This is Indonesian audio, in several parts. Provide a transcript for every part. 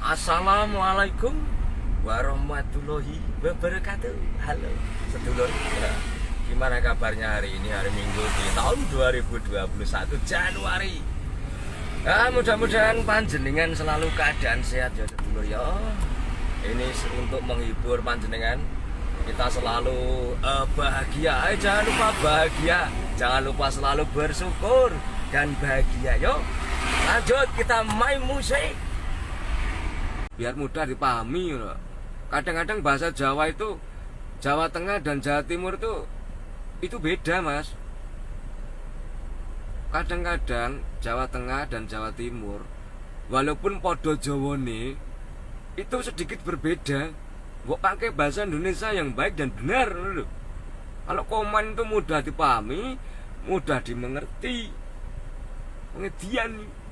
Assalamualaikum warahmatullahi wabarakatuh. Halo sedulur, gimana kabarnya hari ini, hari Minggu di tahun 2021 Januari. Mudah-mudahan panjenengan selalu keadaan sehat ya sedulur ya. Ini untuk menghibur panjenengan, kita selalu bahagia. Jangan lupa bahagia, jangan lupa selalu bersyukur dan bahagia. Yuk lanjut, kita main musik biar mudah dipahami. Kadang-kadang bahasa Jawa itu, Jawa Tengah dan Jawa Timur itu beda mas. Kadang-kadang Jawa Tengah dan Jawa Timur walaupun podo Jawane itu sedikit berbeda. Mbok pakai bahasa Indonesia yang baik dan benar loh. Kalau komen itu mudah dipahami, mudah dimengerti. Pengertian nih.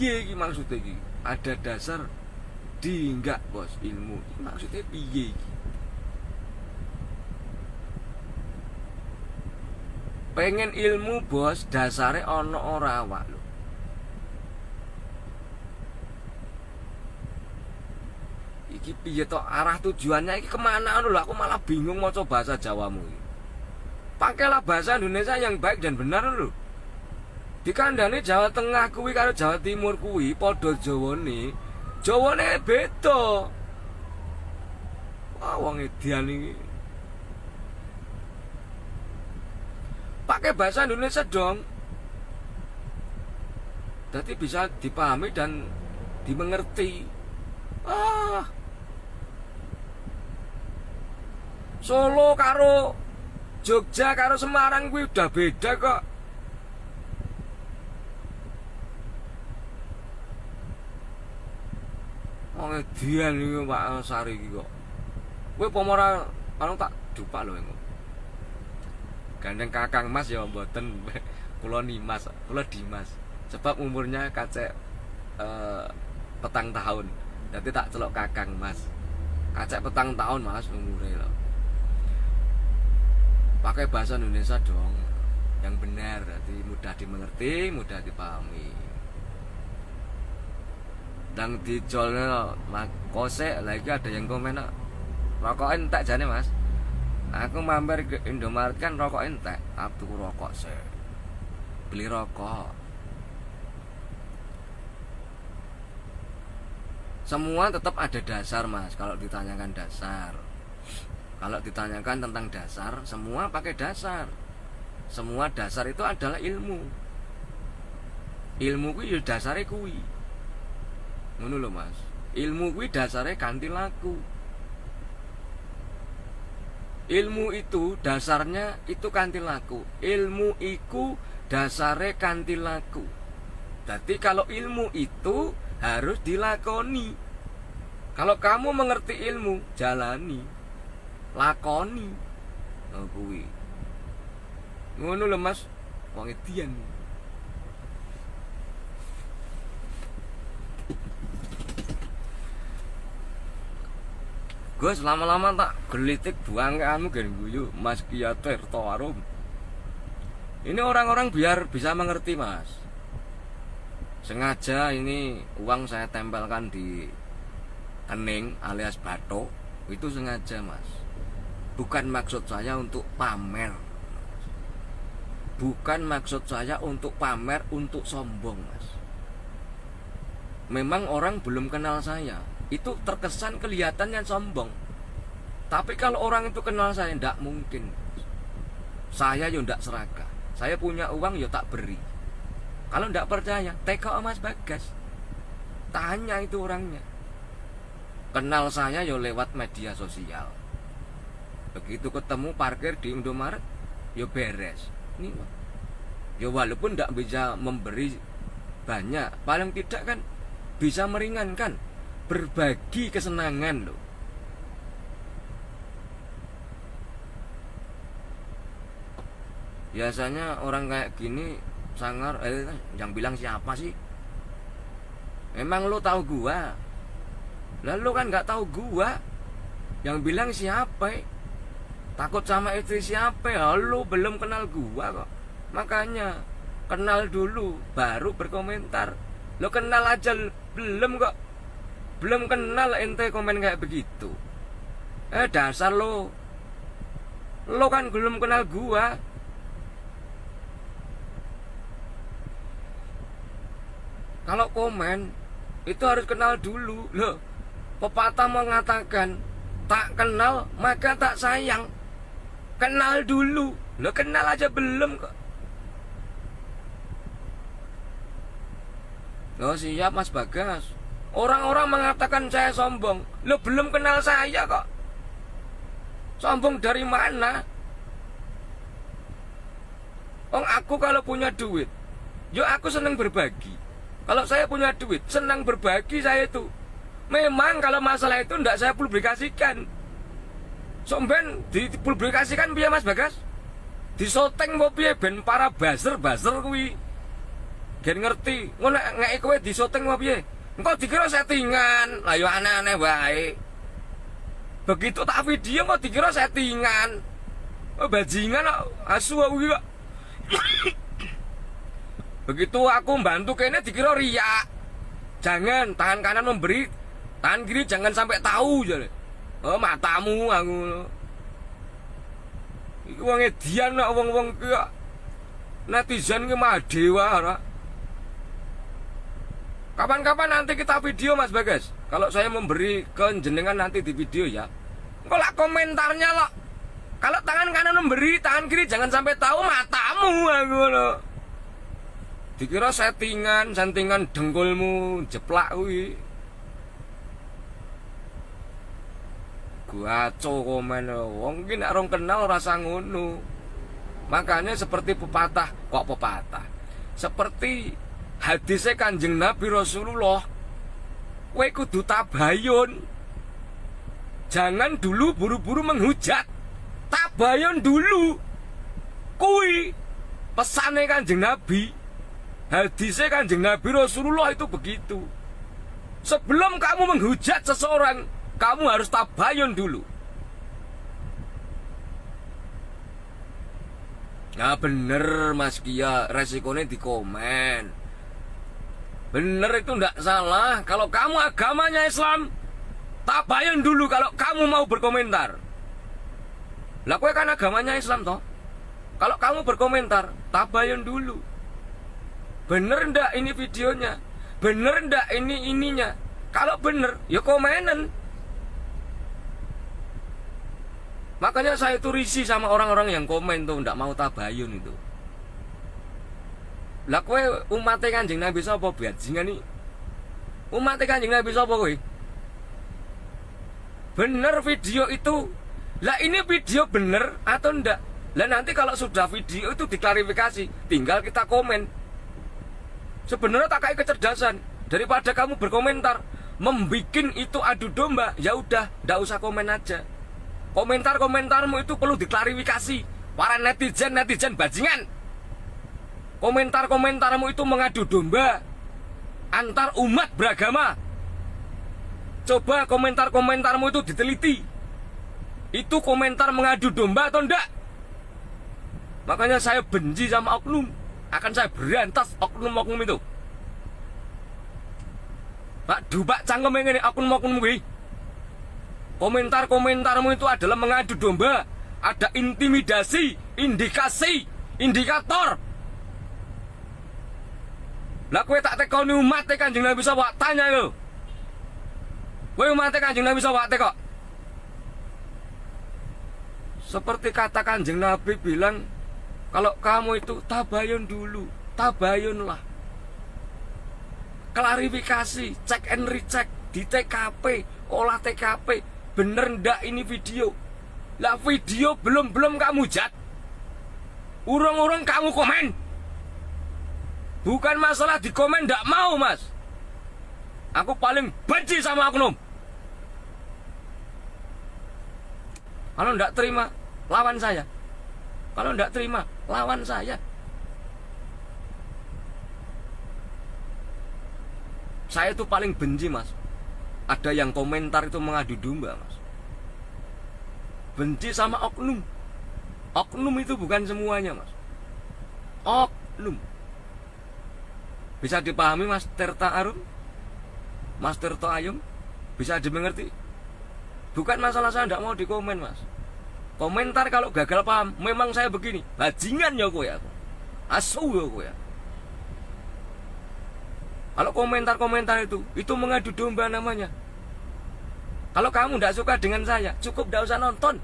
Iya iki maksudnya iki. Ada dasar di enggak bos ilmu. Maksudnya piye iki? Pengen ilmu bos, dasare ono ora awak lho. Iki piye to arah tujuannya iki kemana lho, aku malah bingung maca bahasa Jawamu iki. Pakailah bahasa Indonesia yang baik dan benar lho. Dikandani Jawa Tengah kuwi karo Jawa Timur kuwi padha Jawane. Jawane beda. Wah, wong edian iki. Pakai bahasa Indonesia dong. Jadi bisa dipahami dan dimengerti. Solo karo Jogja karo Semarang kuwi udah beda kok. Wong edian iki Pak Sari iki kok. Kowe pomora anu tak dupak lho engko. Gandeng Kakang Mas ya mboten kula Nimas, kula Dimas. Sebab umurnya kacek petang tahun. Jadi tak celok Kakang Mas. Kacek petang tahun Mas umure lho. Pakai bahasa Indonesia dong yang benar, jadi mudah dimengerti, mudah dipahami. Dan dijolnya kosek lagi ada yang komen rokok entek jane mas. Aku mampir ke Indomaret kan rokok entek, aku tuku rokok sih, beli rokok. Semua tetap ada dasar mas. Kalau ditanyakan dasar, kalau ditanyakan tentang dasar, semua pakai dasar. Semua dasar itu adalah ilmu. Ilmu kuwi ya dasare kuwi. Ngono lho Mas. Ilmu kuwi dasare ganti laku. Ilmu itu dasarnya itu kanthi laku. Ilmu iku dasare kanthi laku. Jadi kalau ilmu itu harus dilakoni. Kalau kamu mengerti ilmu, jalani. Lakoni. Oh kuwi. Ngono lho Mas. Wong edian. Gus lama-lama tak gelitik buang ke anu gen guyu Mas Kiyater Toarum. Ini orang-orang biar bisa mengerti mas. Sengaja ini uang saya tempelkan di kening alias batok. Itu sengaja mas. Bukan maksud saya untuk pamer. Bukan maksud saya untuk pamer, untuk sombong mas. Memang orang belum kenal saya, itu terkesan kelihatannya sombong. Tapi kalau orang itu kenal saya, tidak mungkin. Saya ya tidak serakah. Saya punya uang ya tak beri. Kalau tidak percaya, teka Mas Bagas. Tanya itu orangnya. Kenal saya ya lewat media sosial. Begitu ketemu parkir di Indomaret, ya beres. Ini, ya walaupun tidak bisa memberi banyak, paling tidak kan bisa meringankan, berbagi kesenangan loh. Biasanya orang kayak gini sangar, yang bilang siapa sih? Emang lo tahu gua? Lalu kan nggak tahu gua. Yang bilang siapa? Takut sama istri siapa? Lu belum kenal gua kok. Makanya kenal dulu baru berkomentar. Lo kenal aja belum kok. Belum kenal ente komen kayak begitu. Dasar lo. Lo kan belum kenal gua. Kalau komen itu harus kenal dulu. Loh, pepatah mengatakan tak kenal maka tak sayang. Kenal dulu. Lo kenal aja belum kok. Oh siap Mas Bagas. Orang-orang mengatakan saya sombong. Lo belum kenal saya kok. Sombong dari mana? Aku kalau punya duit, yo aku seneng berbagi. Kalau saya punya duit, senang berbagi saya itu. Memang kalau masalah itu ndak saya publikasikan. Somben dipublikasikan piye Mas Bagas? Disoteng apa piye ben para buzzer kuwi. Gen ngerti, ngono ngeke kowe disoteng apa piye? Engko dikira settingan. Lah yo aneh-aneh wae. Begitu tak video kok dikira settingan. Oh bajingan kok asu kuwi kok. Begitu aku bantu kene dikira riak. Jangan, tangan kanan memberi, tangan kiri jangan sampai tahu jare. Oh matamu aku. Iku wong edian kok wong-wong ki kok. Netizen ki mah dewa ora. Kapan-kapan nanti kita video Mas Bagas. Kalau saya memberi ke jenengan nanti di video ya. Engko lak komentarnya lo. Kalau tangan kanan memberi, tangan kiri jangan sampai tahu matamu aku lo. Dikira settingan dengkulmu jeplak kuwi. Gaco komen wong iki nek rong kenal rasa ngono. Makanya seperti pepatah, kok pepatah. Seperti hadisnya Kanjeng Nabi Rasulullah. Kowe kudu tabayun. Jangan dulu buru-buru menghujat. Tabayun dulu. Kuwi pesane Kanjeng Nabi. Hadisnya Kanjeng Nabi Rasulullah itu begitu. Sebelum kamu menghujat seseorang, kamu harus tabayun dulu. Nah bener Mas Kia, resikonya di komen. Bener itu ndak salah. Kalau kamu agamanya Islam, tabayun dulu kalau kamu mau berkomentar. Lah kowe kan agamanya Islam toh. Kalau kamu berkomentar, tabayun dulu. Bener ndak ini videonya? Bener ndak ini ininya? Kalau bener, ya komenan. Makanya saya tuh risih sama orang-orang yang komen tuh ndak mau tabayun itu. Lah kowe umat Kanjeng Nabi sapa bajingan iki? Umat Kanjeng Nabi sapa kowe? Bener video itu. Lah ini video bener atau ndak? Lah nanti kalau sudah video itu diklarifikasi, tinggal kita komen. Sebenarnya tak kayak kecerdasan. Daripada kamu berkomentar membikin itu adu domba, ya udah, ndak usah komen aja. Komentar-komentarmu itu perlu diklarifikasi. Para netizen bajingan. Komentar-komentarmu itu mengadu domba antar umat beragama. Coba komentar-komentarmu itu diteliti. Itu komentar mengadu domba atau enggak? Makanya saya benci sama oknum. Akan saya berantas oknum-oknum itu. Pak Dubak cangkem ini oknum-oknum gue. Komentar-komentarmu itu adalah mengadu domba. Ada intimidasi, indikasi, indikator. Lah kowe tak tekoni umat Kanjeng Nabi sapa tanya yo. Kowe umat Kanjeng Nabi sapa kok. Seperti kata Kanjeng Nabi bilang, kalau kamu itu tabayun dulu, tabayunlah. Klarifikasi, cek and recheck di TKP, olah TKP, bener ndak ini video. Lah video belum kamu jat. Urung-urung kamu komen. Bukan masalah di komen ndak mau Mas. Aku paling benci sama oknum. Kalau ndak terima, lawan saya. Kalau ndak terima, lawan saya. Saya itu paling benci Mas. Ada yang komentar itu mengadu domba Mas. benci sama oknum. Oknum itu bukan semuanya, Mas. Oknum. Bisa dipahami, Mas Tirta Arum? Mas Tirta Ayum? Bisa dimengerti? Bukan masalah saya tidak mau dikomen, Mas. Komentar kalau gagal paham, memang saya begini. Bajingan ya kowe ya. Asu ya kowe ya. Kalau komentar-komentar itu mengadu domba namanya. Kalau kamu tidak suka dengan saya, cukup tidak usah nonton.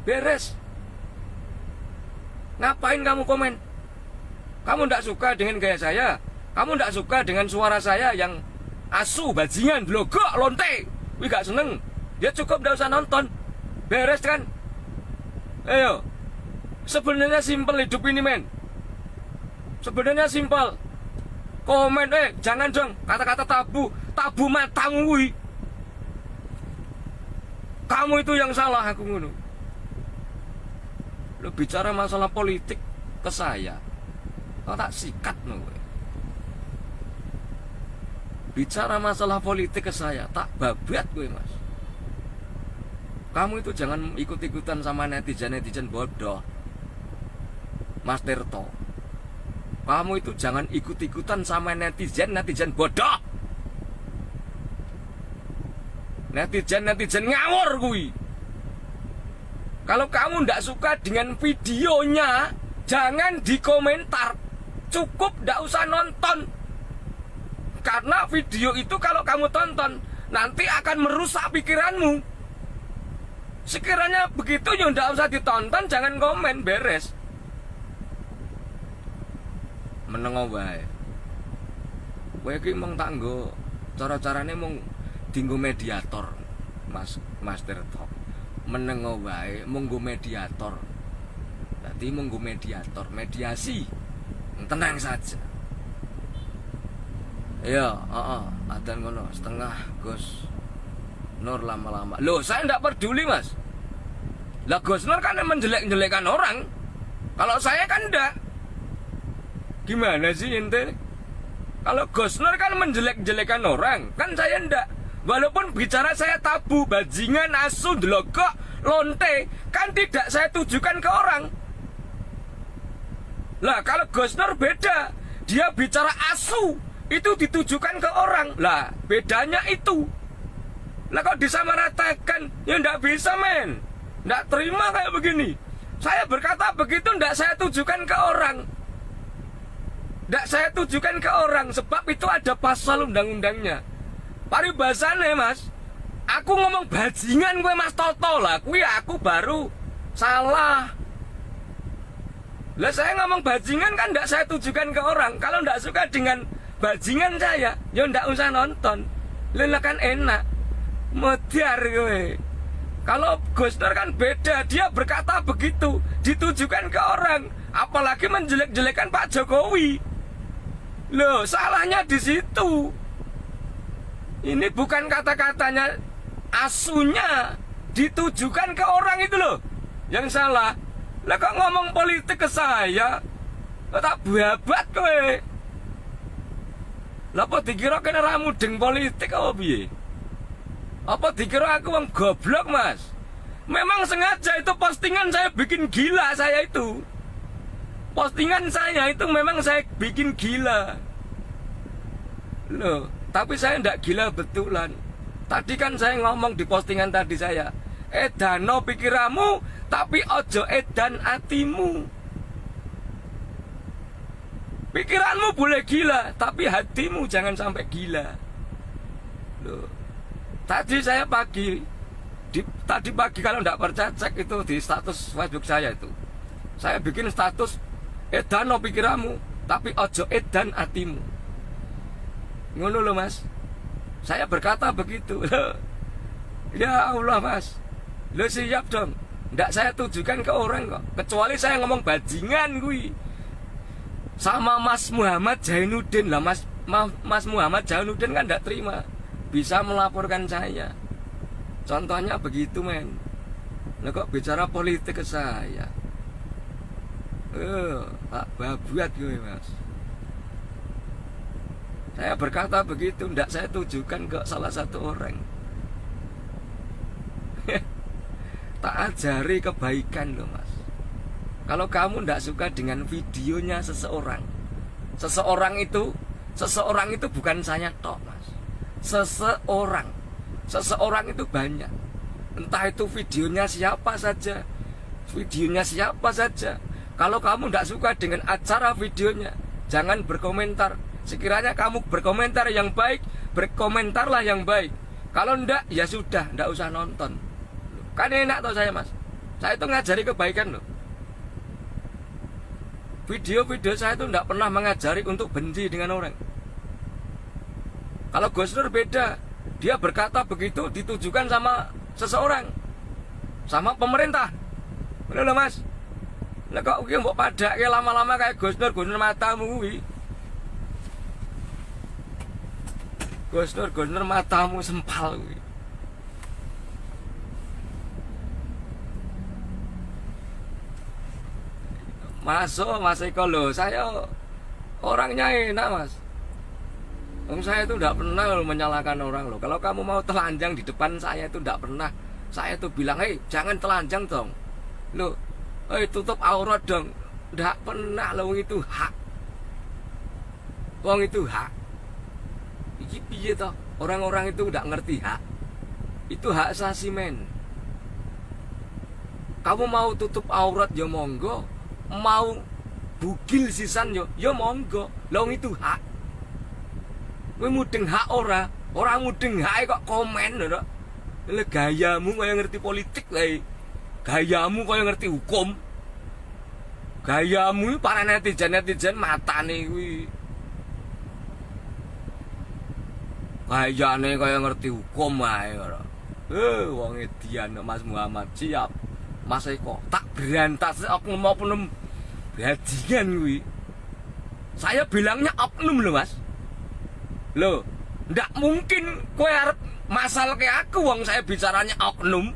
Beres. Ngapain kamu komen? Kamu tidak suka dengan gaya saya, kamu tidak suka dengan suara saya yang asu, bajingan, blogok, lonte. Wih gak seneng. Ya cukup tidak usah nonton. Beres kan? Ayo. Sebenarnya simpel hidup ini, men. Sebenarnya simpel. Komen, jangan dong kata-kata tabu. Tabu matamu, wih. Kamu itu yang salah, aku ngono. Lo bicara masalah politik ke saya, kau tak sikat no. Bicara masalah politik ke saya, tak babat gue, Mas. Kamu itu jangan ikut-ikutan sama netizen-netizen bodoh, Mas Tirto. Kamu itu jangan ikut-ikutan sama netizen-netizen bodoh. Netizen-netizen ngawur gue. Kalau kamu tidak suka dengan videonya, jangan dikomentar. Cukup tidak usah nonton. Karena video itu kalau kamu tonton, nanti akan merusak pikiranmu. Sekiranya begitu ya tidak usah ditonton, jangan komen, beres. Menengo wae. Kowe iki mung tak nggo cara-carane mung dinggo mediator, Mas Tirto. Menengo wae mung nggo mediator. Dadi mung nggo mediator, mediasi. Tenang saja. Ya, adzan ngono setengah Gus Nur lama-lama. Loh, saya tidak peduli, Mas. Lah Gus Nur kan menjelek-jelekan orang. Kalau saya kan enggak. Gimana sih ente? Kalau Gus Nur kan menjelek-jelekan orang, kan saya enggak. Walaupun bicara saya tabu, bajingan, asu, delogok, lonte, kan tidak saya tujukan ke orang. Lah kalau Gus Nur beda. Dia bicara asu, itu ditujukan ke orang. Lah bedanya itu. Lah kok disamaratakan? Ya ndak bisa, men. Ndak terima kayak begini. Saya berkata begitu ndak saya tujukan ke orang. Ndak saya tujukan ke orang. Sebab itu ada pasal undang-undangnya. Paribasane, Mas. Aku ngomong bajingan gue, Mas Toto lah. Aku baru salah. Lah saya ngomong bajingan kan ndak saya tujukan ke orang. Kalau ndak suka dengan bajingan saya, ya ndak usah nonton. Lah kan enak. Modiar gue. Kalau Gus Nur kan beda, dia berkata begitu, ditujukan ke orang, apalagi menjelek-jelekan Pak Jokowi. Loh, salahnya di situ. Ini bukan kata-katanya, asunya ditujukan ke orang itu loh yang salah. Lah kok ngomong politik ke saya? Tak babat kowe. Lah apa dikira kena ramu deng politik apa piye? Apa dikira aku wong goblok, Mas? Memang sengaja itu postingan saya bikin gila saya itu. Postingan saya itu memang saya bikin gila. Loh, tapi saya ndak gila betulan. Tadi kan saya ngomong di postingan tadi saya, edano pikiramu, tapi ojo edan atimu. Pikiranmu boleh gila, tapi hatimu jangan sampai gila. Loh. Tadi saya tadi pagi kalau tidak percaya cek itu di status Facebook saya itu. Saya bikin status edano pikiramu, tapi ojo edan atimu. Ngono loh, Mas. Saya berkata begitu. Ya Allah, Mas. Lo siap dong. Tidak saya tujukan ke orang kok. Kecuali saya ngomong bajingan gue. Sama Mas Muhammad Jainuddin lah, Mas Muhammad Jainuddin kan tidak terima. Bisa melaporkan saya. Contohnya begitu, men. Lah kok bicara politik ke saya? Tak babuat gue, Mas. Saya berkata begitu, tidak saya tujukan ke salah satu orang. tak ajari kebaikan loh mas. Kalau kamu tidak suka dengan videonya seseorang, seseorang itu bukan saya tok mas. Seseorang itu banyak. Entah itu videonya siapa saja. Kalau kamu tidak suka dengan acara videonya, jangan berkomentar. Sekiranya kamu berkomentar yang baik, berkomentarlah yang baik. Kalau enggak, ya sudah, enggak usah nonton. Kan enak toh saya mas. Saya itu ngajari kebaikan loh. Video-video saya itu enggak pernah mengajari untuk benci dengan orang. Kalau Gus Nur beda. Dia berkata begitu ditujukan sama seseorang, sama pemerintah. Bener loh mas. Lah kok mbok padake lama-lama kayak Gus Nur matamu kuwi. Gus Nur matamu sempal kuwi. Masuk Mas Eko loh, saya orangnya enak mas. Saya itu tidak pernah menyalahkan orang loh. Kalau kamu mau telanjang di depan saya itu tidak pernah. Saya itu bilang, hei jangan telanjang dong. Loh, hei tutup aurat dong. Tidak pernah loh, itu hak. Wong itu hak. Iki piye toh? Orang-orang itu tidak ngerti hak. Itu hak asasi men. Kamu mau tutup aurat ya monggo, mau bugil sisan ya monggo. Long itu hak. Kowe mudeng hak ora mudeng hak kok komen lho. Lha gayamu kaya ngerti politik wae. Gayamu kaya ngerti hukum. Gayamu para netizen matane kuwi. Gayane kaya ngerti hukum wae ora. Wong edian Mas Muhammad siap. Mas Eko tak berantas oknum bajingan kuwi. Saya bilangnya oknum loh Mas. Loh, ndak mungkin kowe arep masal ke aku wong saya bicaranya oknum.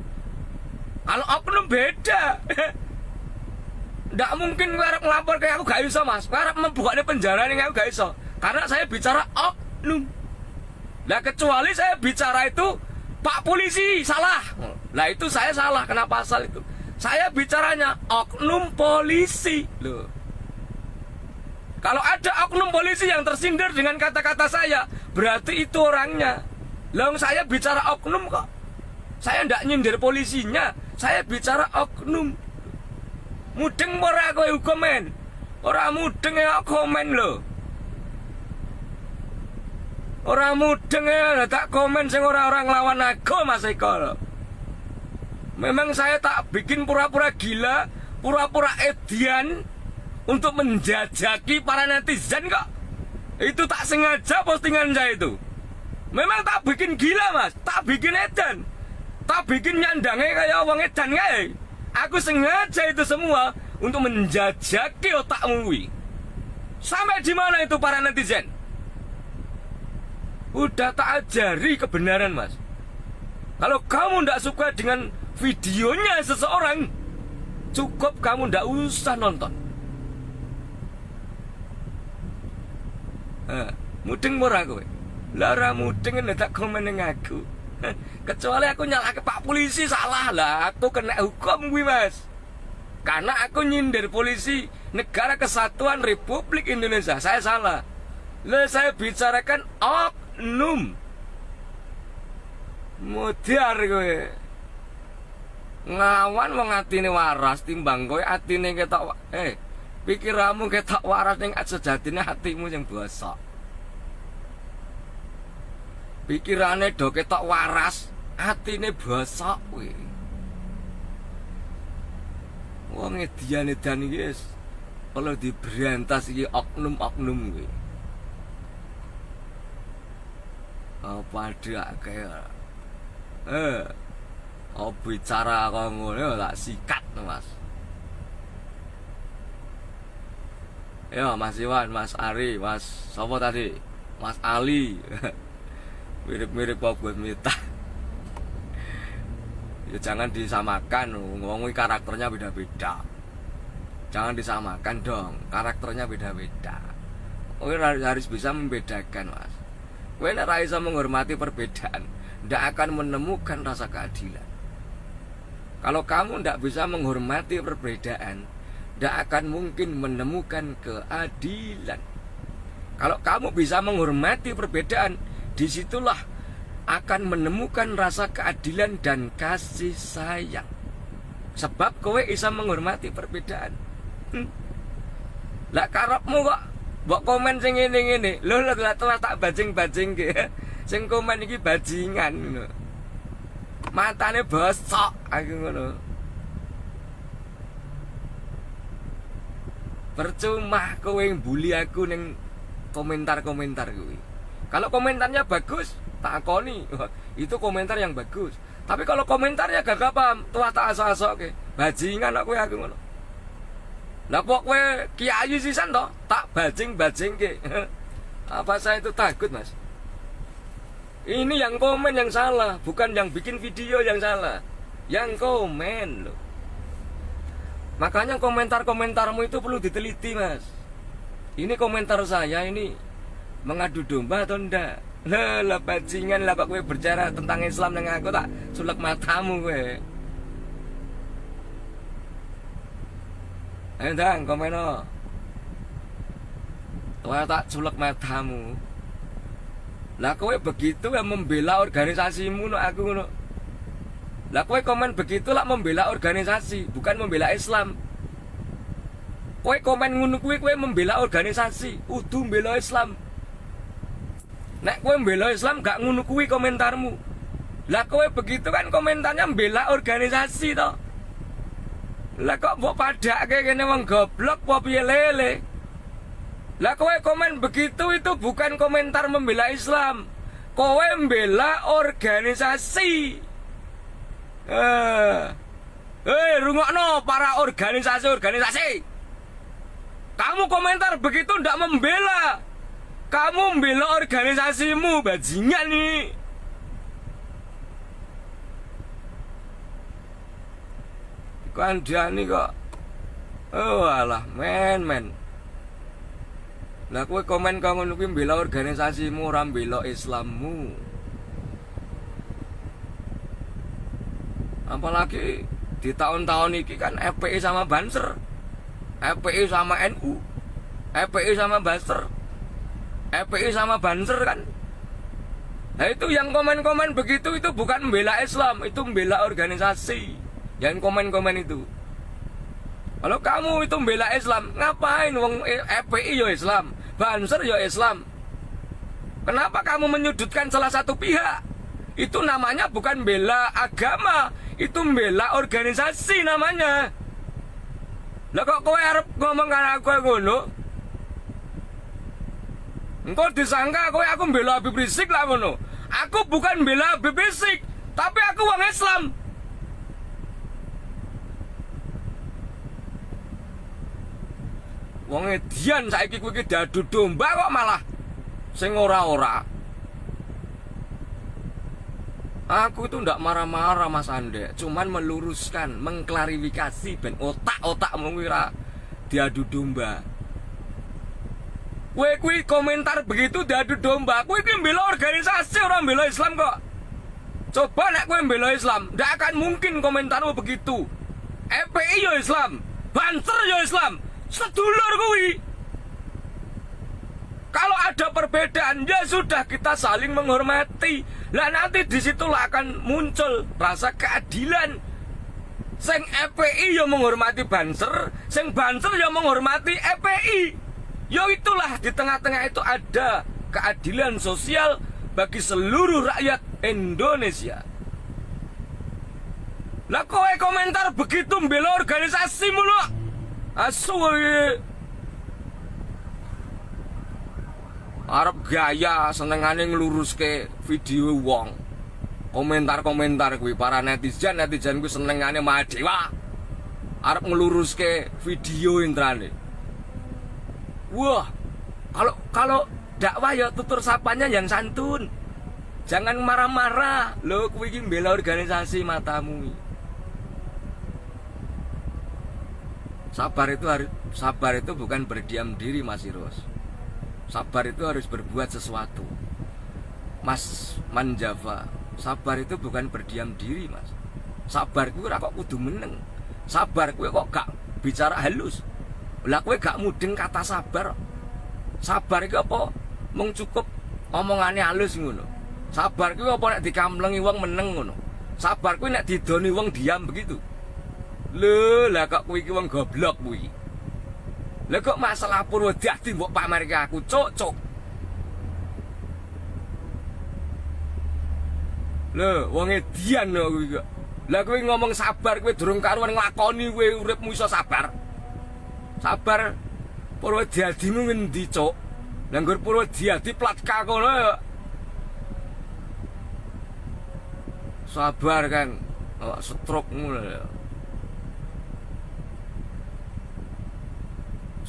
Kalau oknum beda. Ndak mungkin kowe arep nglapor ke aku gak iso Mas. Kowe arep membukane penjara ning aku gak iso. Karena saya bicara oknum. Lah kecuali saya bicara itu Pak polisi salah. Lah itu saya salah, kenapa pasal itu? Saya bicaranya oknum polisi. Loh. Kalau ada oknum polisi yang tersindir dengan kata-kata saya, berarti itu orangnya. Lah saya bicara oknum kok. Saya ndak nyindir polisinya, saya bicara oknum. Mudeng ora kowe komen. Ora mudeng ya komen lho. Ora mudeng ya tak komen sing ora nglawan aku Mas Eko. Memang saya tak bikin pura-pura gila, pura-pura edian untuk menjajaki para netizen kok. Itu tak sengaja postingan saya itu. Memang tak bikin gila Mas, tak bikin edan, tak bikin nyandangnya kayak wong edan kayak. Aku sengaja itu semua untuk menjajaki otakmu wi. Sampai di mana itu para netizen? Udah tak ajari kebenaran Mas. Kalau kamu ndak suka dengan videonya seseorang, cukup kamu ndak usah nonton. Mudeng murah kowe. Lara mudeng ndak komen ning aku. Kecuali aku nyalahke Pak polisi salah lah, aku kena hukum kuwi Mas. Karena aku nyindir polisi Negara Kesatuan Republik Indonesia, saya salah. Lah saya bicarakan oknum. Mudiar kowe. Ngawan wong atine waras timbang kowe atine ketok pikiranmu ketok waras ning sejatine hatimu sing bosok. Pikirane do ketok waras, atine bosok kuwi. Wong edian-edian iki wis kalau diberantas iki oknum-oknum kuwi. Apa ada kayak bicara kok ngono tak sikat Mas. Ya Mas Iwan, Mas Ari, Mas sapa tadi? Mas Ali. Mirip-mirip Pak buat Mita. Ya jangan disamakan, ngomongin karakternya beda-beda. Jangan disamakan dong, karakternya beda-beda. Kowe harus bisa membedakan Mas. Kowe nek ra iso menghormati perbedaan, ndak akan menemukan rasa keadilan. Kalau kamu tidak bisa menghormati perbedaan, tidak akan mungkin menemukan keadilan. Kalau kamu bisa menghormati perbedaan, disitulah akan menemukan rasa keadilan dan kasih sayang. Sebab kowe bisa menghormati perbedaan. Lah karepmu kok mbok komen sing ngene-ngene. Lho tak bajing-bajing ge. Sing komen iki bajingan ngono. Matane bosok aku ngono. Percuma kowe mbuli aku ning komentar-komentar kuwi. Kalau komentarnya bagus, tak akoni. Itu komentar yang bagus. Tapi kalau komentarnya gak paham, tuah tak asok-asok ke. Bajingan aku ngono. Lah kok kowe kiai sisan toh, tak bajing-bajing ke. Apa saya itu takut, Mas? Ini yang komen yang salah, bukan yang bikin video yang salah. Yang komen loh. Makanya komentar-komentarmu itu perlu diteliti, Mas. Ini komentar saya ini mengadu domba atau enggak? Lah bajingan lah kok kowe bicara tentang Islam dengan aku tak sulek matamu kowe. Ayo dang komen no. Tuh tak sulek matamu. Lah kowe begitu ya membela organisasimu no aku no. Lah kowe komen begitu lah membela organisasi, bukan membela Islam. Kowe komen ngono kuwi kowe membela organisasi, kudu membela Islam. Nek kowe membela Islam gak ngono kuwi komentarmu. Lah kowe begitu kan komentarnya membela organisasi toh. Lah kok mbok padake kene wong goblok apa piye lele? Lah kowe komen begitu itu bukan komentar membela Islam. Kowe membela organisasi. Rungokno para organisasi. Kamu komentar begitu ndak membela. Kamu membela organisasimu, bajingan nih. Kandhani kok. Oh alah, men. Lah kowe komen kang ngono kuwi mbela organisasimu, ora mbela Islammu. Apalagi di tahun-tahun ini kan FPI sama Banser, FPI sama NU, FPI sama Banser, FPI sama Banser kan. Nah itu yang komen-komen begitu itu bukan membela Islam, itu membela organisasi. Yang komen-komen itu. Kalau kamu itu membela Islam, ngapain wong FPI yo Islam, Banser yo Islam? Kenapa kamu menyudutkan salah satu pihak? Itu namanya bukan bela agama, itu bela organisasi namanya. Lah kok kowe arep ngomong karo aku ngono? Engko disangka kowe aku bela Habib Rizik lah ngono. Aku bukan bela Habib Rizik, tapi aku wong Islam. Wong edian saiki kowe iki diadu domba kok malah sing ora-ora. Aku itu ndak marah-marah Mas Ande, cuman meluruskan, mengklarifikasi ben otak-otakmu ora diadu domba. Kowe kuwi komentar begitu diadu domba, kowe iki mbela organisasi ora mbela Islam kok. Coba nek kowe mbela Islam, ndak akan mungkin komentarmu begitu. FPI yo Islam, Banser yo Islam, sedulur kuwi. Kalau ada perbedaan, ya sudah kita saling menghormati. Lah nanti disitulah akan muncul rasa keadilan. Sing FPI ya menghormati Banser, sing Banser ya menghormati FPI. Ya itulah di tengah-tengah itu ada keadilan sosial bagi seluruh rakyat Indonesia. Lah kowe komentar begitu mbela organisasi mulu. Asu arep gaya senengane ngluruske video wong. Komentar-komentar kuwi para netizen kuwi senengane Mahadewa. Arep ngluruske video intrane. Wah, kalau dakwah ya tutur sapanya yang santun. Jangan marah-marah. Lho kuwi iki mbela organisasi matamu. Sabar itu bukan berdiam diri Mas Iros. Sabar itu harus berbuat sesuatu. Mas Manjava, sabar itu bukan berdiam diri Mas. Sabar kuwi ora kok kudu meneng. Sabar kuwi kok gak bicara halus. Lah kowe gak mudeng kata sabar. Sabar iki apa? Mung cukup omongane halus ngono. Sabar kuwi apa nek dikamlengi wong meneng ngono. Sabar kuwi nek didoni wong diam begitu. Lho, lah kok kowe iki wong goblok kuwi. Lah kok masalah Purwodadi mbok pamerke aku, cuk. Lho, wong edian kok kuwi kok. Lah kowe ngomong sabar kowe durung karuan nglakoni kowe uripmu iso sabar. Sabar Purwodadimu ngendi, cuk? Lah nggur Purwodadi platka kono ya. Sabar kan, stroke-mu lho.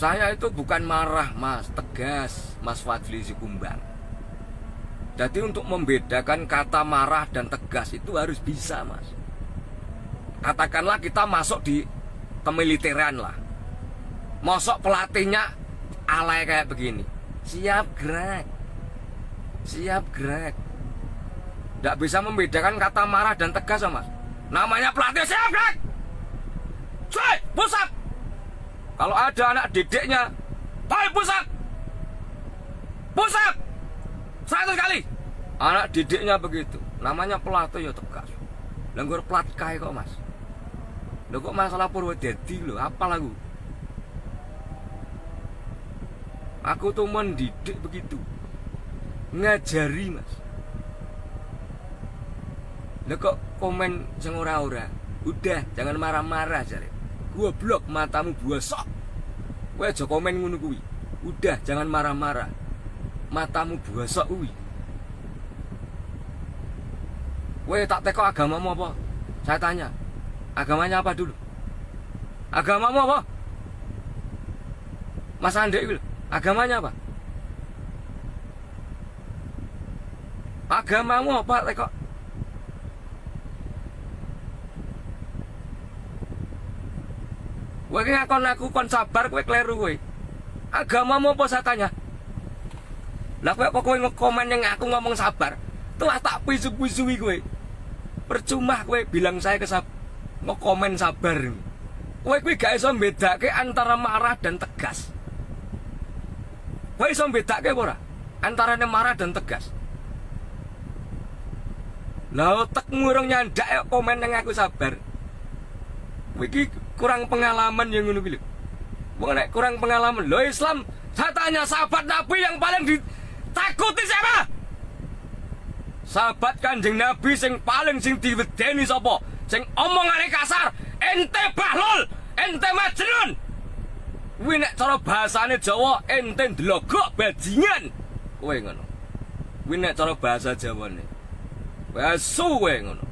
Saya itu bukan marah, Mas, tegas, Mas Fadli Sikumbang. Jadi untuk membedakan kata marah dan tegas itu harus bisa, Mas. Katakanlah kita masuk di kemiliteran lah. Masuk pelatihnya alay kayak begini. Siap gerak. Siap gerak. Tidak bisa membedakan kata marah dan tegas, Mas. Namanya pelatih siap gerak. Cuy, pusat. Kalau ada anak didiknya, "Hai pusat. Pusat." 100 kali. Anak didiknya begitu. Namanya pelatih ya tegas. Lenggur plat kai kok, Mas. Lho kok masalah Purwodadi lho, apa lagu? Aku tuh mendidik begitu. Ngajari, Mas. Lho kok komen sing ora-ora. Udah, jangan marah-marah jare. Gua blok matamu buasok. Kowe aja komen ngono kuwi. Udah, jangan marah-marah. Matamu buasok kuwi. Kowe tak teko agamamu apa? Saya tanya. Agamanya apa dulu? Agamamu apa? Mas Andek itu, agamanya apa? Agamamu apa teko? Kowe ki ngakon aku kon sabar, kowe kleru kowe. Agamamu apa saya tanya? Lah kowe apa kowe ngekomen yang aku ngomong sabar? Telah tak pisu-pisui kowe. Percuma kowe bilang saya ngekomen sabar. Kowe kuwi gak iso mbedake antara marah dan tegas. Kowe iso mbedake apa ora? Antarane marah dan tegas. Lah otakmu urung nyandak komen yang aku sabar. Kowe iki kurang pengalaman yang ngono kuwi lho. Wong nek kurang pengalaman, lho Islam, saya tanya sahabat Nabi yang paling ditakuti siapa? Sahabat Kanjeng Nabi sing paling sing diwedeni sapa? Sing omongane kasar, ente bahlul, ente majnun. Kuwi nek cara bahasane Jawa ente ndlogok bajingan. Kowe ngono. Kuwi nek cara bahasa Jawane. Basu kowe ngono.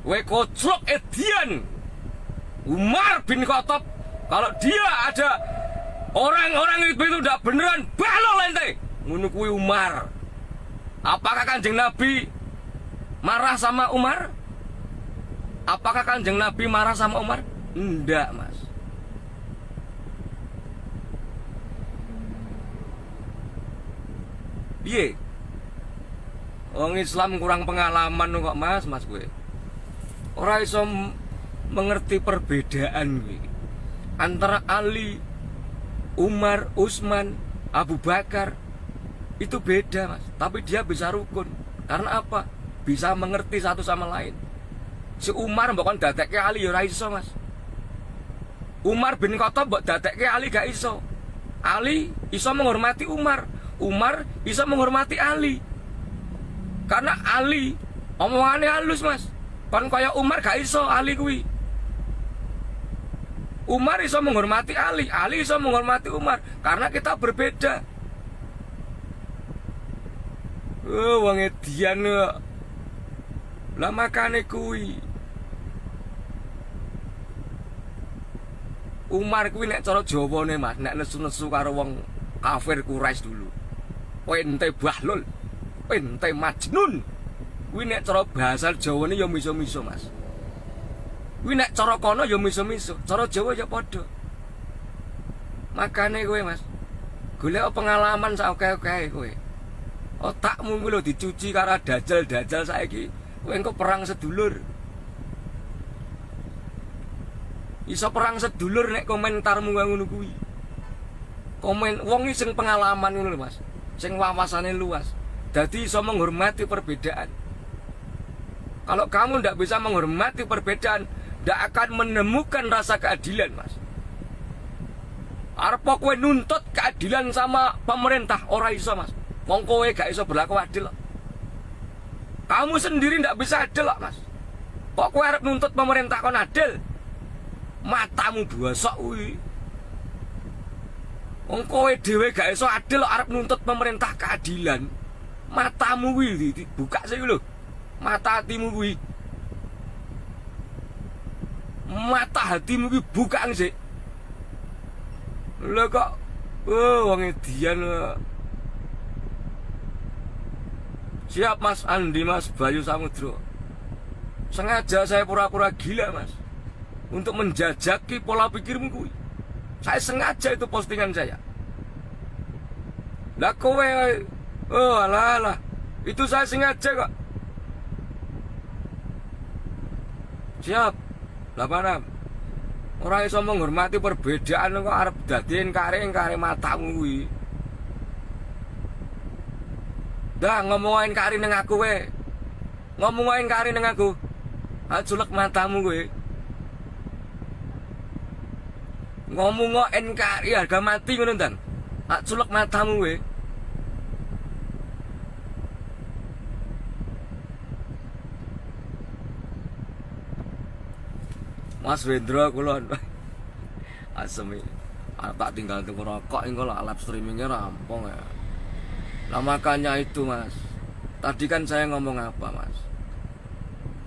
Kowe kocrok edian. Umar bin Khattab, kalau dia ada orang-orang itu udah beneran balol ente. Ngono kuwi Umar. Apakah Kanjeng Nabi marah sama Umar? Apakah Kanjeng Nabi marah sama Umar? Enggak, Mas. Piye? Wong Islam kurang pengalaman kok, Mas kowe. Ora iso mengerti perbedaan antara Ali, Umar, Utsman, Abu Bakar. Itu beda, Mas. Tapi dia bisa rukun. Karena apa? Bisa mengerti satu sama lain. Si Umar mbok kon dadekke Ali ya ora iso, Mas. Umar bin Khattab mbok dadekke Ali gak iso. Ali iso menghormati Umar. Umar iso menghormati Ali. Karena Ali omongane halus, Mas. Kon kaya Umar gak iso Ali kuwi. Umar iso menghormati Ali, Ali iso menghormati Umar. Karena kita berbeda. Wong edian lah makane kuwi. Umar kuwi nek cara Jawane, Mas, nek nesu-nesu karo wong kafir Quraisy dulu. Ente bahlul, ente majnun. Kuwi nek cara bahasa Jawane ya miso-miso, Mas. Kuwi nek cara kono ya miso-miso, cara Jawa ya padha. Makane kowe, Mas, golek pengalaman sak oke-oke kowe. Otakmu kuwi lho dicuci karo dajal-dajal saiki. Kowe engko perang sedulur. Iso perang sedulur nek komentarmu ngono kuwi. Komen wong iki sing pengalaman ngono lho Mas. Sing wawasane luas. Dadi iso menghormati perbedaan. Kalau kamu ndak bisa menghormati perbedaan, ndak akan menemukan rasa keadilan, Mas. Arep kowe nuntut keadilan sama pemerintah ora iso, Mas. Wong kowe gak iso berlaku adil. Kamu sendiri ndak bisa adil, Mas. Kok kowe arep nuntut pemerintah kon adil? Matamu bosok kuwi. Wong kowe dhewe gak iso adil arep nuntut pemerintah keadilan. Matamu kuwi dibuka sik lho. Mata hatimu kuwi. Mata hatimu kuwi buka sik. Lho kok wong edian. Siap Mas Andi, Mas Bayu Samudro. Sengaja saya pura-pura gila, Mas, untuk menjajaki pola pikirmu kuwi. Saya sengaja itu postingan saya. Lah kowe oh alah. Itu saya sengaja kok. Siap. 86. Ora iso menghormati perbedaan kok arep dadiin kare matamu kuwi. Dah ngomongin kari ning aku we. Ngomongin kari ning aku. Ajulek matamu kowe. Ngomong NKRI harga mati ngono ndang. Ajulek matamu kowe. Mas Wendra kulon. Asem iki. Tak tinggal tuku rokok engko lah live streamingnya rampung ya. Nah makanya itu Mas. Tadi kan saya ngomong apa Mas?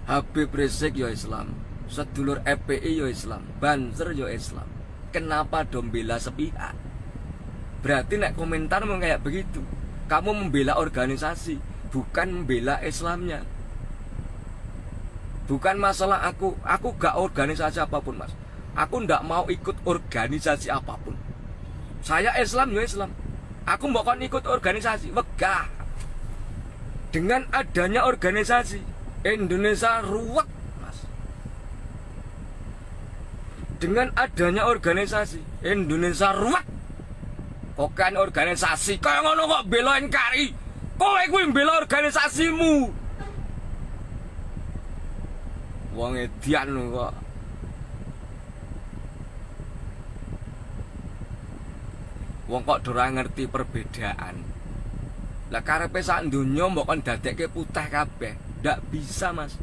Habib Rizik ya Islam, sedulur FPI ya Islam, Banser ya Islam. Kenapa dombela sepihak? Berarti nek komentar mau kayak begitu, kamu membela organisasi, bukan membela Islamnya. Bukan masalah aku gak organisasi apapun Mas. Aku ndak mau ikut organisasi apapun. Saya Islam ya Islam. Aku bukan ikut organisasi, wegah. Dengan adanya organisasi Indonesia ruwet Mas. Dengan adanya organisasi Indonesia ruwet. Kok kan organisasi kaya ngono kok bela NKRI. Kowe kuwi bela organisasimu. Wong edian kok. Wong kok ora ngerti perbedaan. Lah karepe sak donya mbok kon dadekke putih kabeh. Ndak bisa, Mas.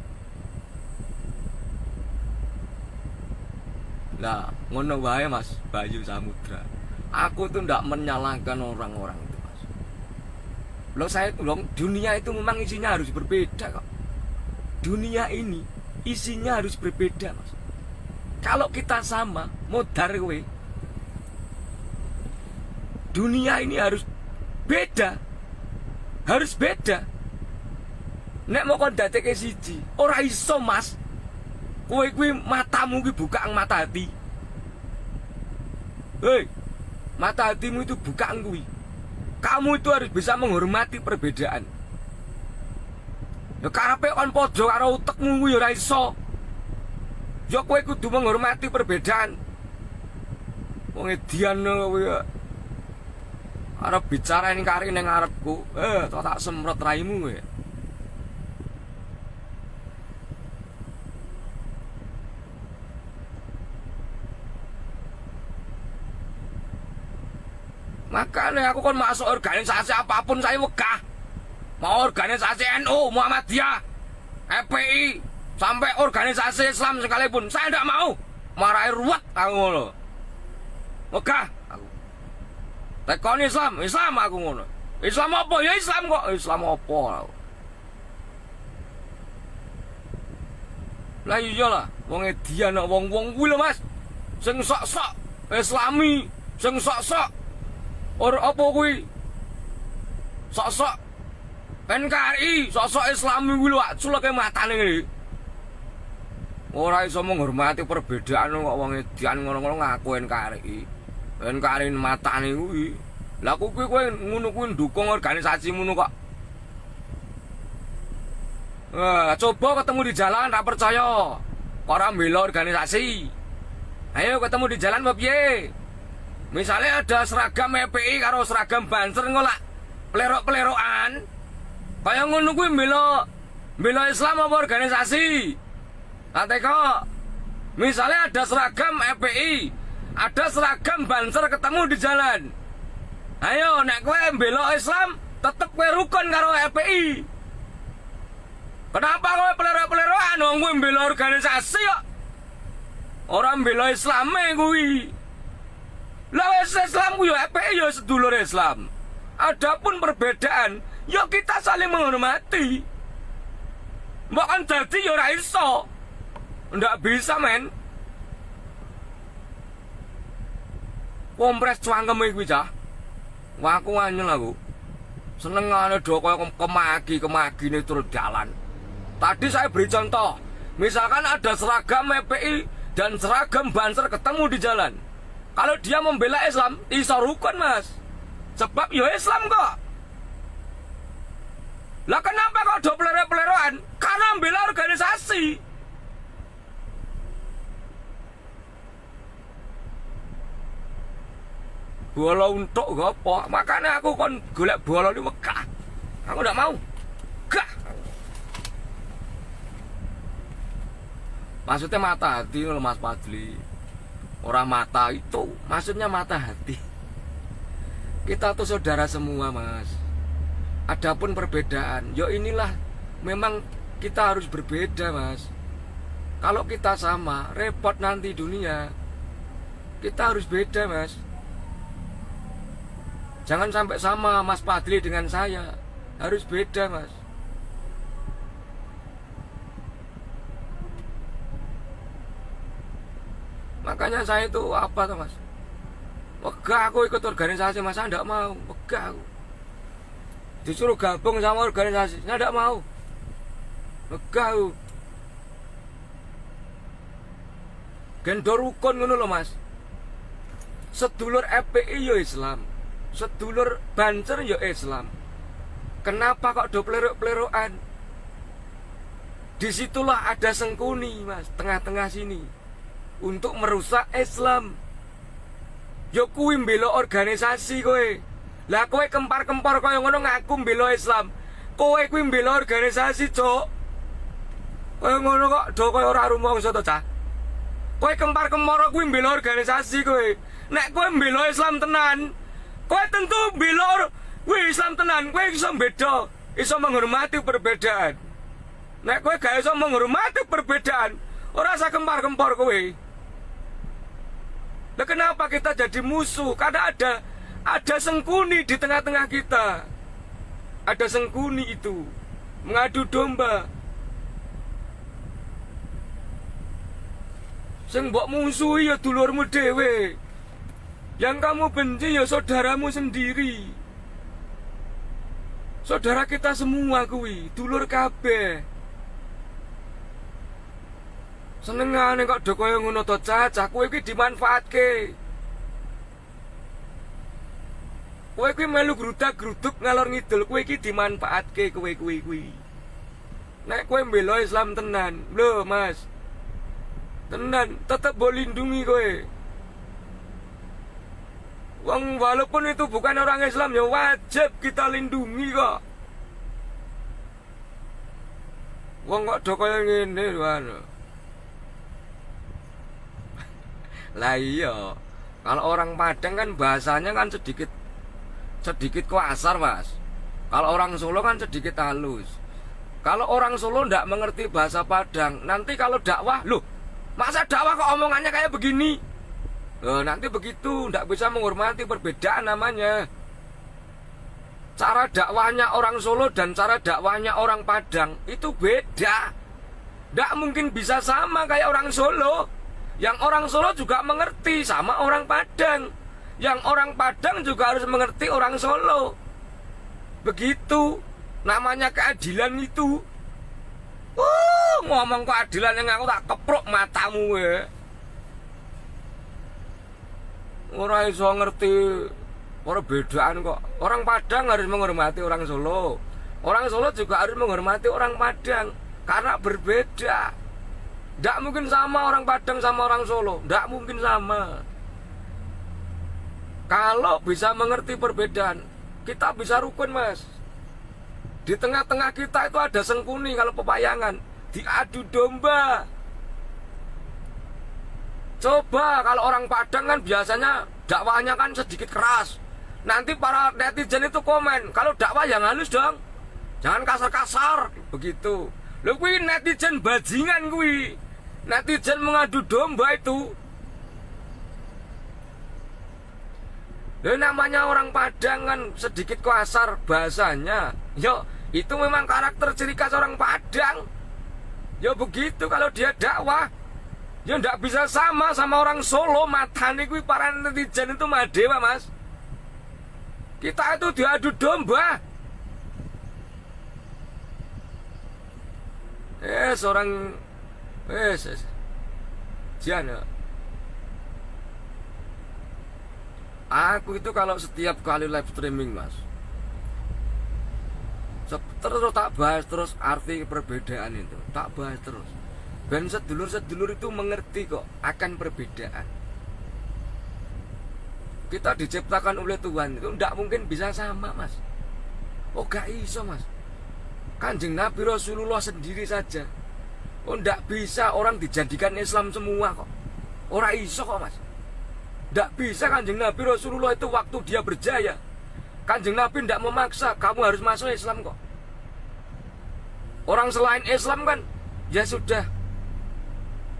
Lah, ngono wae Mas Bayu Samudra. Aku tuh ndak menyalahkan orang-orang itu, Mas. Dunia itu memang isinya harus berbeda kok. Dunia ini isinya harus berbeda Mas. Kalau kita sama modar kowe, dunia ini harus beda. Harus beda. Nek mau kon dadekke siji, ora iso Mas. Kowe kuwi matamu kuwi bukaan mata hati. Hei, mata hatimu itu bukaan kuwi. Kamu itu harus bisa menghormati perbedaan. Ya karepe kon padha karo utekmu kuwi ora iso. Ya kowe kudu menghormati perbedaan. Wong edian kowe. Arep bicara ning kari ning ngarepku. Tak semprot raimu kowe. Makanya aku kan masuk organisasi apapun saya wegah. Mau organisasi NU, Muhammadiyah, FPI, sampai organisasi Islam sekalipun, saya tidak mau. Marahi ruwet aku ngono. Wegah aku. Tekon Islam aku ngono. Islam apa? Ya Islam kok. Islam apa? Lah iyalah, wong edian wong-wong kuwi lho Mas. Sing sok-sok Islami, sing sok-sok apa kuwi? Sok-sok NKRI, sok-sok Islami kuwi lho, culeke matane ngene. Ora iso menghormati perbedaan kok wong edian ngono-ngono ngaku NKRI. NKRI matane kuwi. Lah kowe ngono kuwi ndukung organisasimu kok. Coba ketemu di jalan, tak percaya. Orang bela organisasi. Ayo ketemu di jalan apa piye? Misalnya ada seragam EPI karo seragam Banser ngolak pelerok-pelerokan. Kaya ngono kuwi mbela Islam apa organisasi? Ateko. Misalnya ada seragam EPI, ada seragam Banser ketemu di jalan. Ayo nek kowe mbela Islam, tetep kowe rukun karo EPI. Kenapa kowe pelerok-pelerokan wong kowe mbela organisasi kok? Ora mbela Islame kuwi. Lah wis Islam ku yo EPI yo sedulur Islam. Adapun perbedaan, yo kita saling menghormati. Mbok kan dadi yo ora iso. Ndak bisa, men. Kompres cuangkem kuwi cah. Wah aku anyel aku. Senengane do koyo kemagi-kemagine turut jalan. Tadi saya beri contoh. Misalkan ada seragam EPI dan seragam Banser ketemu di jalan. Kalau dia membela Islam, iso rukun, Mas. Sebab yo Islam kok. Lah kenapa kok do pelero-peleroan? Karena membela organisasi. Bola untuk gopo, makanya aku kon golek bola di Mekah. Aku ndak mau. Gak. Maksudnya mata hati loh Mas Padli. Orang mata itu, maksudnya mata hati. Kita tuh saudara semua, Mas. Adapun perbedaan, yo inilah memang kita harus berbeda, Mas. Kalau kita sama, repot nanti dunia. Kita harus beda, Mas. Jangan sampai sama Mas Padli dengan saya. Harus beda, Mas. Makanya saya itu apa tuh, Mas? Wegah aku ikut organisasi, Mas. Saya enggak mau. Wegah aku. Disuruh gabung sama organisasi, saya enggak mau. Wegah aku. Gendor rukun ngono lho, Mas. Sedulur FPI yo Islam. Sedulur Banser ya Islam. Kenapa kok do pelerok-pelerokan? Disitulah ada Sengkuni, Mas, tengah-tengah sini, untuk merusak Islam. Yo kuwi mbela organisasi kowe. Lah kowe kempar-kempor kaya ngono ngaku mbela Islam. Kowe kuwi mbela organisasi, Cuk. Kaya ngono kok do kaya ora rumangsa to, Cah. Kowe kempar-kempor kuwi mbela organisasi kowe. Nek kowe mbela Islam tenan, kowe tentu mbela Islam tenan, kowe iso beda, iso menghormati perbedaan. Nek kowe gak iso menghormati perbedaan, ora usah kempar-kempor kowe. Lah kenapa kita jadi musuh? Karena ada Sengkuni di tengah-tengah kita. Ada Sengkuni itu mengadu domba. Sing mbok musuhi ya dulurmu dhewe. Yang kamu benci ya saudaramu sendiri. Saudara kita semua kuwi, dulur kabeh. Senengane kok do kaya ngono to, Cah, kowe iki dimanfaatke. Kowe kuwi melu grudak-gruduk ngalor ngidul, kowe iki dimanfaatke kowe kuwi. Nek kowe mbela Islam tenan, lho Mas. Tenan, tetep mbok lindungi kowe. Wong walaupun itu bukan orang Islam ya wajib kita lindungi kok. Wong kok do kaya ngene lho. Lah iya, kalau orang Padang kan bahasanya kan sedikit kasar, Mas. Kalau orang Solo kan sedikit halus. Kalau orang Solo ndak mengerti bahasa Padang, nanti kalau dakwah, loh, masa dakwah kok omongannya kayak begini? Nanti begitu, ndak bisa menghormati perbedaan namanya. Cara dakwahnya orang Solo dan cara dakwahnya orang Padang itu beda. Ndak mungkin bisa sama kayak orang Solo. Yang orang Solo juga mengerti sama orang Padang. Yang orang Padang juga harus mengerti orang Solo. Begitu. Namanya keadilan itu. Ngomong keadilan yang aku tak keprok matamu ya. Orang iso ngerti perbedaan kok. Orang Padang harus menghormati orang Solo. Orang Solo juga harus menghormati orang Padang. Karena berbeda. Nggak mungkin sama orang Padang sama orang Solo. Nggak mungkin sama. Kalau bisa mengerti perbedaan, kita bisa rukun, Mas. Di tengah-tengah kita itu ada sengkuni kalau pepayangan. Diadu domba. Coba kalau orang Padang kan biasanya dakwahnya kan sedikit keras. Nanti para netizen itu komen, kalau dakwah yang halus dong. Jangan kasar-kasar. Begitu. Loh kuwi netizen bajingan kuwi. Netizen mengadu domba itu. Loh namanya orang Padang kan sedikit kasar bahasanya. Yo, itu memang karakter ciri khas orang Padang. Ya begitu kalau dia dakwah. Ya ndak bisa sama orang Solo. Matane kuwi para netizen itu madewa, Mas. Kita itu diadu domba. Seorang Jana. Aku itu kalau setiap kali live streaming, Mas, terus tak bahas terus arti perbedaan itu. Tak bahas terus. Dan sedulur-sedulur itu mengerti kok akan perbedaan. Kita diciptakan oleh Tuhan itu tidak mungkin bisa sama, Mas. Oh gak iso, Mas. Kanjeng Nabi Rasulullah sendiri saja. Oh tidak bisa orang dijadikan Islam semua kok. Ora iso kok, Mas. Tidak bisa Kanjeng Nabi Rasulullah itu waktu dia berjaya. Kanjeng Nabi tidak memaksa kamu harus masuk Islam kok. Orang selain Islam kan ya sudah,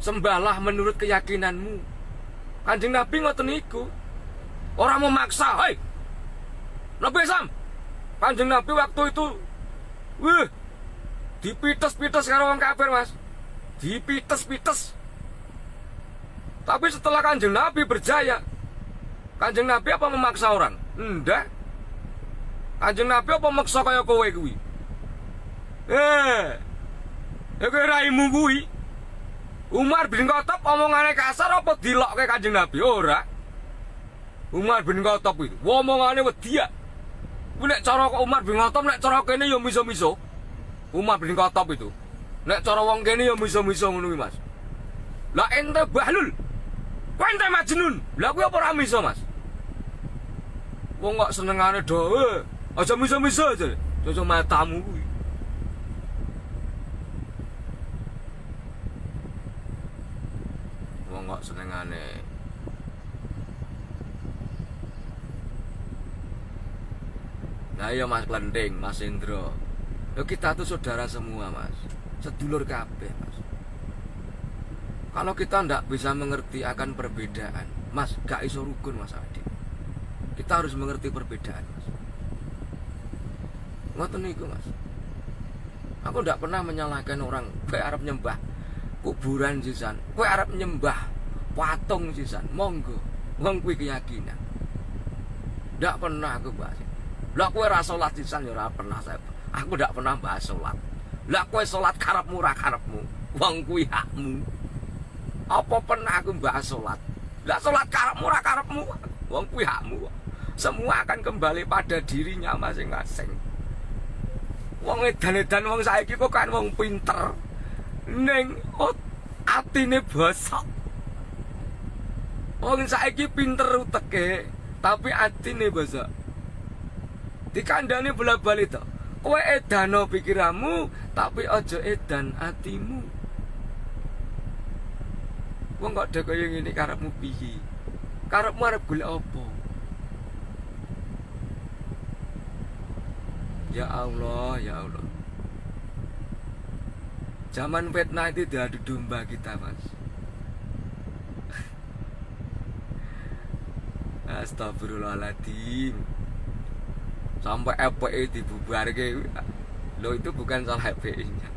sembahlah menurut keyakinanmu. Kanjeng Nabi ngoten niku. Orang memaksa, hei, Nabi Islam. Kanjeng Nabi waktu itu, dipites-pites karo wong kafir, Mas. Dipites-pites. Tapi setelah Kanjeng Nabi berjaya, Kanjeng Nabi apa memaksa orang? Ndak. Kanjeng Nabi apa maksa kaya kowe kuwi? Ya kowe raimu kuwi. Umar bin Khattab omongane kasar apa dilokke Kanjeng Nabi? Ora. Umar bin Khattab itu omongane wedya. Kuwi nek cara Umar bin Khattab nek cara kene ya miso-miso. Umar bin Khattab itu. Nek cara wong kene ya miso-miso ngono kuwi, Mas. Lah ente bahlul. Kowe ente majnun. Lah kuwi apa ora miso, Mas? Wong kok senengane do. Aja miso-miso aja. Jojo matamu kuwi. Wong kok senengane. Nah iya Mas Klending, Mas Indro. Yo kita tuh saudara semua, Mas. Sedulur kabeh, Mas. Kalau kita ndak bisa mengerti akan perbedaan, Mas, gak iso rukun, Mas Adi. Kita harus mengerti perbedaan, Mas. Ngoten niku, Mas. Aku ndak pernah menyalahkan orang. Kowe arep nyembah kuburan sisan, kowe arep nyembah patung sisan, monggo. Wong kuwi keyakinan. Ndak pernah aku bahas. Lah kowe ora salat sisan ya ora pernah saya. Aku ndak pernah bahas salat. Lah kowe salat karepmu ora karepmu. Wong kuwi hakmu. Apa pernah aku bahas salat? Lah salat karepmu ora karepmu. Wong kuwi hakmu. Semua akan kembali pada dirinya masing-masing. Wong edan-edan wong saiki kok kan wong pinter. Ning atine bosok. Wong saiki pinter uteke, tapi atine bosok. Dikandani bola-bali to. Kowe edano pikiranmu, tapi aja edan atimu. Wong kok dek kaya ngene karepmu piye? Karepmu arep golek apa? Ya Allah, ya Allah. Zaman fitnah itu diadu domba kita, Mas. Astagfirullahaladzim. Sampai FPI dibubarke. Loh itu bukan salah FPI-nya.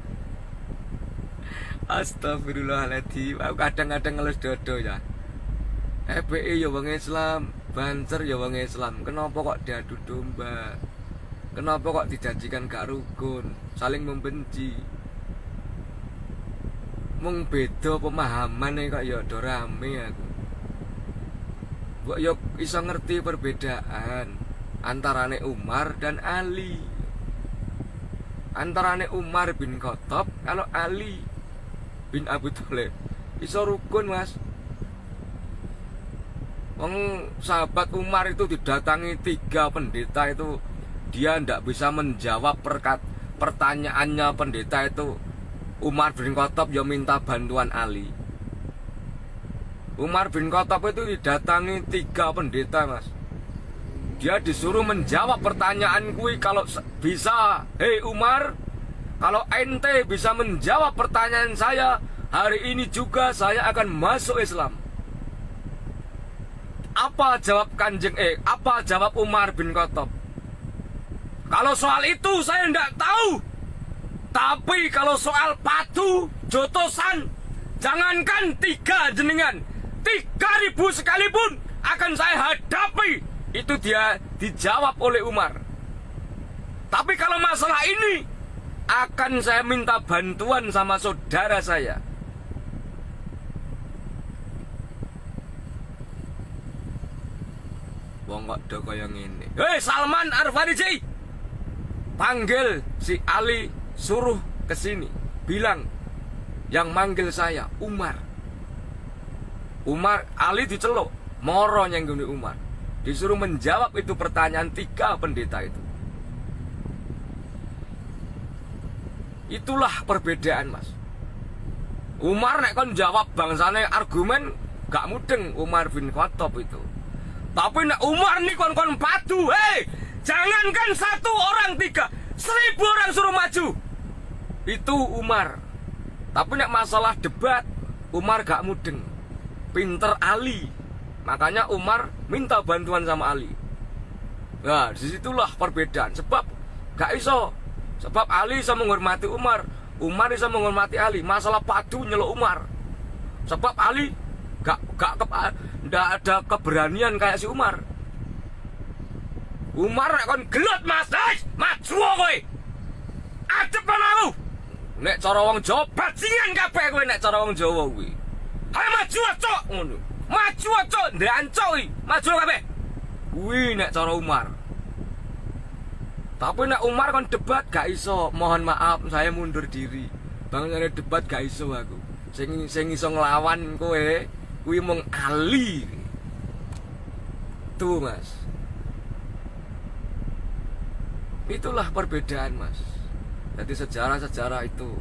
Astagfirullahaladzim. Aku kadang-kadang ngelus dodo ya. FPI ya wong Islam, Banser ya wong Islam. Kenapa kok diadu domba? Kenapa kok dijanjikan gak rukun, saling membenci? Mung beda pemahamane kok ya do rame aku. Mbok yo iso ngerti perbedaan antarane Umar dan Ali. Antarane Umar bin Khattab kalau Ali. bin Abi Thalib iso rukun, Mas. Wong sahabat Umar itu didatangi 3 pendeta itu, dia ndak bisa menjawab pertanyaannya pendeta itu. Umar bin Khattab ya minta bantuan Ali. Umar bin Khattab itu didatangi 3 pendeta, Mas. Dia disuruh menjawab pertanyaan kui. Kalau bisa, hei Umar, kalau ente bisa menjawab pertanyaan saya, hari ini juga saya akan masuk Islam. Apa jawab apa jawab Umar bin Khattab? Kalau soal itu saya tidak tahu. Tapi kalau soal patu, jotosan, jangankan 3 jenengan, 3.000 sekalipun akan saya hadapi. Itu dia dijawab oleh Umar. Tapi kalau masalah ini, akan saya minta bantuan sama saudara saya. Wong kok do kaya ngene. Hei Salman Al-Farisi, panggil si Ali, suruh ke sini. Bilang yang manggil saya Umar. Ali diceluk, moro nyenggone Umar. Disuruh menjawab itu pertanyaan 3 pendeta itu. Itulah perbedaan, Mas. Umar nek kon jawab bangsane argumen gak mudeng Umar bin Khattab itu. Tapi nek Umar nih kon padu, jangankan 1 orang 3, 1000 orang suruh maju. Itu Umar. Tapi nek masalah debat, Umar gak mudeng. Pinter Ali. Makanya Umar minta bantuan sama Ali. Nah, disitulah perbedaan. Sebab gak iso. Sebab Ali bisa menghormati Umar, Umar bisa menghormati Ali. Masalah padu nyeluk Umar. Sebab Ali ndak ada keberanian kayak si Umar. Umar kon gelut, Mas. Maju kowe. Adep aku. Nek cara wong Jawa bajingan kabeh kowe nek cara wong Jawa kuwi. Hayo maju cok ngono. Maju cok ndancok iki. Maju kabeh. Kuwi nek cara Umar. Tapi nek Umar kon debat gak iso. Mohon maaf saya mundur diri. Bangane debat gak iso aku. Sing iso nglawan kowe kuwi mung Ali. Tuh, Mas. Itulah perbedaan, Mas. Jadi sejarah-sejarah itu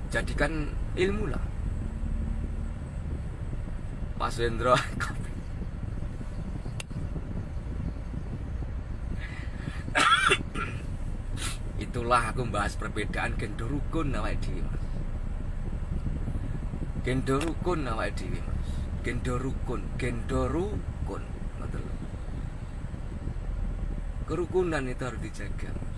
jadikan ilmu lah. Mas Wendro itulah aku membahas perbedaan gendo rukun awake dhewe, Mas. Gendo rukun awake dhewe, Mas. Gendo rukun. Ngoten lho. Kerukunan itu harus dijaga, Mas.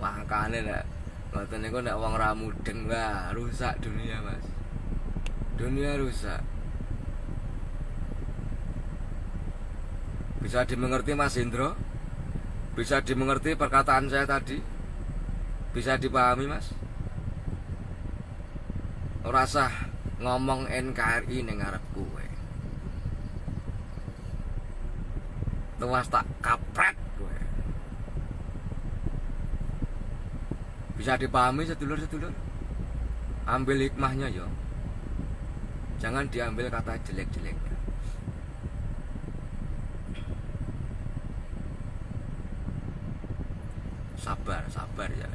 Makane nek ngoten niku nek wong ra mudeng, wah rusak dunia, Mas. Dunia rusak. Bisa dimengerti, Mas Indro? Bisa dimengerti perkataan saya tadi? Bisa dipahami, Mas? Ora sah ngomong NKRI ning ngarep kowe. Tuwas tak kapret kowe. Bisa dipahami sedulur-sedulur? Ambil hikmahnya ya. Jangan diambil kata jelek-jelek. Sabar ya.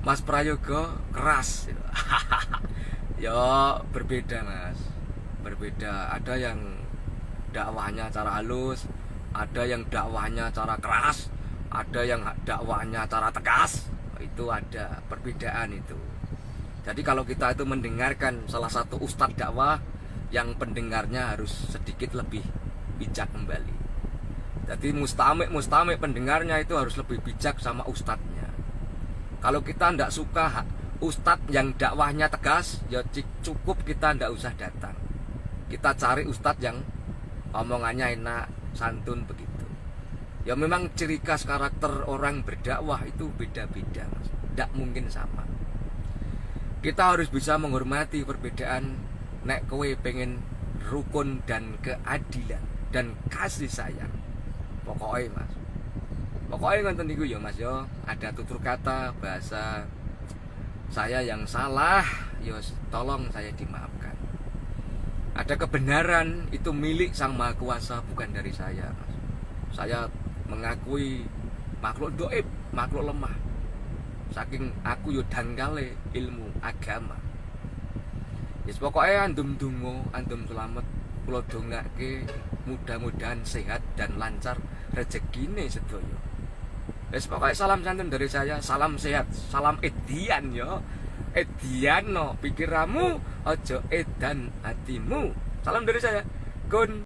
Mas Prayoga keras. Ya berbeda, Mas. Berbeda. Ada yang dakwahnya cara halus, ada yang dakwahnya cara keras, ada yang dakwahnya cara tegas. Itu ada perbedaan itu. Jadi kalau kita itu mendengarkan salah satu ustadz dakwah, yang pendengarnya harus sedikit lebih bijak kembali. Jadi mustamik pendengarnya itu harus lebih bijak sama ustadznya. Kalau kita tidak suka ustadz yang dakwahnya tegas, ya cukup kita tidak usah datang. Kita cari ustadz yang omongannya enak, santun begitu. Ya memang ciri khas karakter orang berdakwah itu beda-beda, Mas. Tidak mungkin sama. Kita harus bisa menghormati perbedaan. Nek kowe pengen rukun dan keadilan dan kasih sayang, pokoknya, Mas, Pokoknya ngonten niku ya Mas ya, ada tutur kata bahasa saya yang salah, ya tolong saya dimaafkan. Ada kebenaran itu milik Sang Maha Kuasa, bukan dari saya, Mas. Saya mengakui makhluk doib, makhluk lemah. Saking aku yo dangkale ilmu agama. Yes, pokoknya andum dungo, andum selamat, kula dongake mudah-mudahan sehat dan lancar rezekine sedaya. Wes pokoknya salam santun dari saya, salam sehat, salam edian yo. Edian no pikiramu, ojo edan hatimu. Salam dari saya. Kun